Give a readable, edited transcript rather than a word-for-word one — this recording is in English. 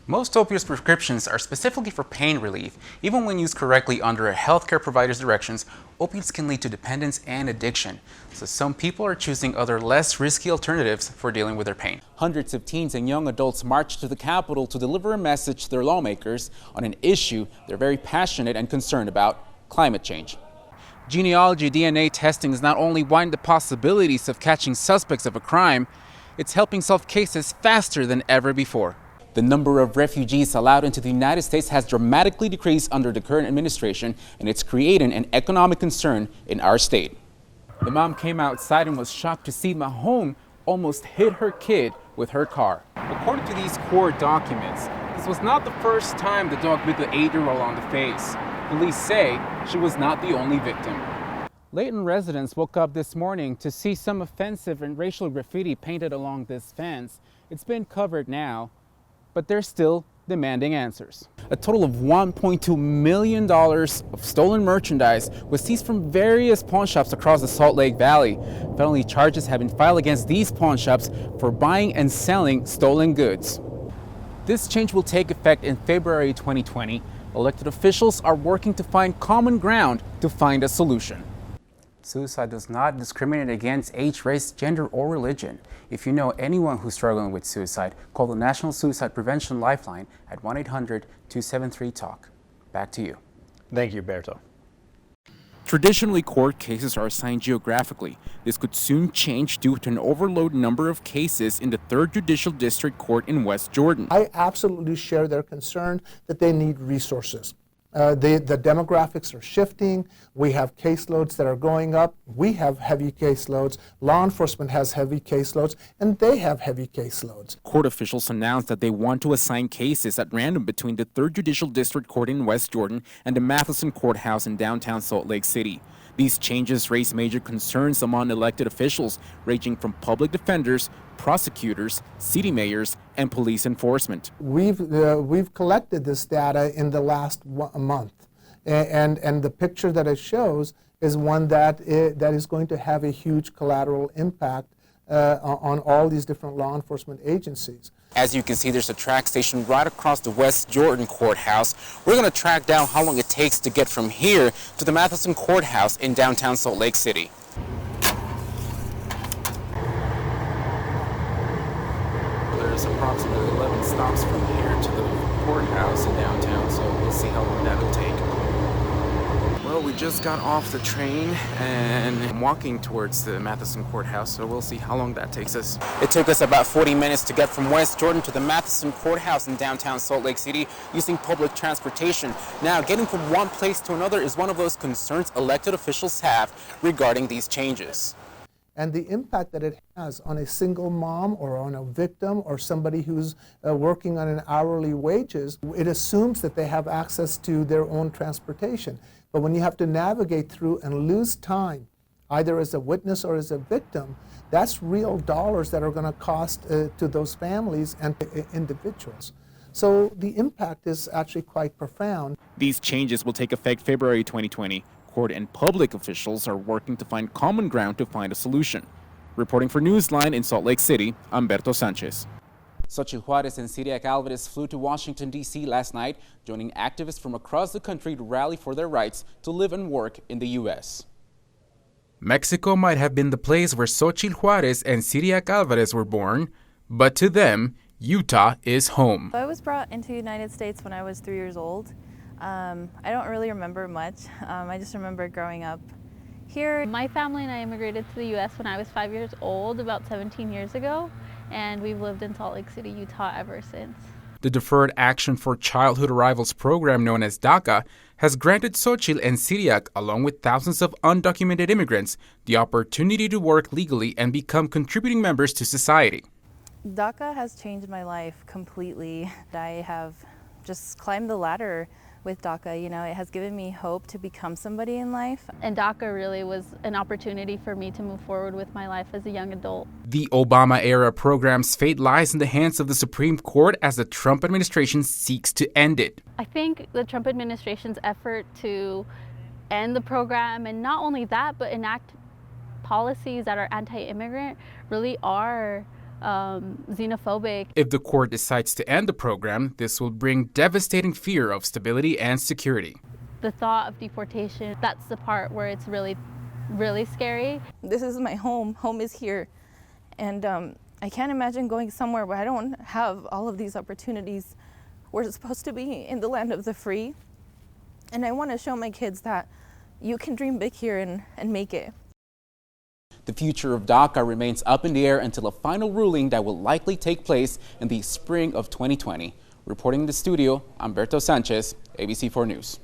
Most opioid prescriptions are specifically for pain relief. Even when used correctly under a healthcare provider's directions, opiates can lead to dependence and addiction. So some people are choosing other less risky alternatives for dealing with their pain. Hundreds of teens and young adults marched to the Capitol to deliver a message to their lawmakers on an issue they're very passionate and concerned about: climate change. Genealogy DNA testing is not only widening the possibilities of catching suspects of a crime, it's helping solve cases faster than ever before. The number of refugees allowed into the United States has dramatically decreased under the current administration, and it's creating an economic concern in our state. The mom came outside and was shocked to see Mahone almost hit her kid with her car. According to these court documents, this was not the first time the dog bit the 8-year-old on the face. Police say she was not the only victim. Layton residents woke up this morning to see some offensive and racial graffiti painted along this fence. It's been covered now, but they're still demanding answers. A total of $1.2 million of stolen merchandise was seized from various pawn shops across the Salt Lake Valley. Felony charges have been filed against these pawn shops for buying and selling stolen goods. This change will take effect in February 2020. Elected officials are working to find common ground to find a solution. Suicide does not discriminate against age, race, gender, or religion. If you know anyone who's struggling with suicide, call the National Suicide Prevention Lifeline at 1-800-273-TALK. Back to you. Thank you, Berto. Traditionally, court cases are assigned geographically. This could soon change due to an overload number of cases in the 3rd Judicial District Court in West Jordan. I absolutely share their concern that they need resources. The demographics are shifting. We have caseloads that are going up. We have heavy caseloads. Law enforcement has heavy caseloads, and they have heavy caseloads. Court officials announced that they want to assign cases at random between the 3rd Judicial District Court in West Jordan and the Matheson Courthouse in downtown Salt Lake City. These changes raise major concerns among elected officials, ranging from public defenders, prosecutors, city mayors, and police enforcement. We've collected this data in the last month, and the picture that it shows is one that is going to have a huge collateral impact on all these different law enforcement agencies. As you can see, there's a track station right across the West Jordan Courthouse. We're going to track down how long it takes to get from here to the Matheson Courthouse in downtown Salt Lake City. There's approximately 11 stops from here to the courthouse in downtown, so we'll see how long that'll take. Well, we just got off the train and I'm walking towards the Matheson Courthouse, so we'll see how long that takes us. It took us about 40 minutes to get from West Jordan to the Matheson Courthouse in downtown Salt Lake City using public transportation. Now, getting from one place to another is one of those concerns elected officials have regarding these changes. And the impact that it has on a single mom or on a victim or somebody who's working on an hourly wages, it assumes that they have access to their own transportation. But when you have to navigate through and lose time, either as a witness or as a victim, that's real dollars that are going to cost to those families and to individuals. So the impact is actually quite profound. These changes will take effect February 2020. Court and public officials are working to find common ground to find a solution. Reporting for Newsline in Salt Lake City, Humberto Sanchez. Xochitl Juarez and Syriac Alvarez flew to Washington, D.C. last night, joining activists from across the country to rally for their rights to live and work in the U.S. Mexico might have been the place where Xochitl Juarez and Syriac Alvarez were born, but to them, Utah is home. I was brought into the United States when I was 3 years old. I don't really remember much. I just remember growing up here. My family and I immigrated to the U.S. when I was 5 years old, about 17 years ago, and we've lived in Salt Lake City, Utah ever since. The Deferred Action for Childhood Arrivals program, known as DACA, has granted Xochitl and Syriac, along with thousands of undocumented immigrants, the opportunity to work legally and become contributing members to society. DACA has changed my life completely. I have just climbed the ladder with DACA. You know, it has given me hope to become somebody in life. And DACA really was an opportunity for me to move forward with my life as a young adult. The Obama-era program's fate lies in the hands of the Supreme Court as the Trump administration seeks to end it. I think the Trump administration's effort to end the program, and not only that, but enact policies that are anti-immigrant, really are xenophobic. If the court decides to end the program, this will bring devastating fear of stability and security. The thought of deportation, that's the part where it's really, really scary. This is my home. Home is here. And I can't imagine going somewhere where I don't have all of these opportunities. We're supposed to be in the land of the free. And I want to show my kids that you can dream big here and make it. The future of DACA remains up in the air until a final ruling that will likely take place in the spring of 2020. Reporting in the studio, Humberto Sanchez, ABC4 News.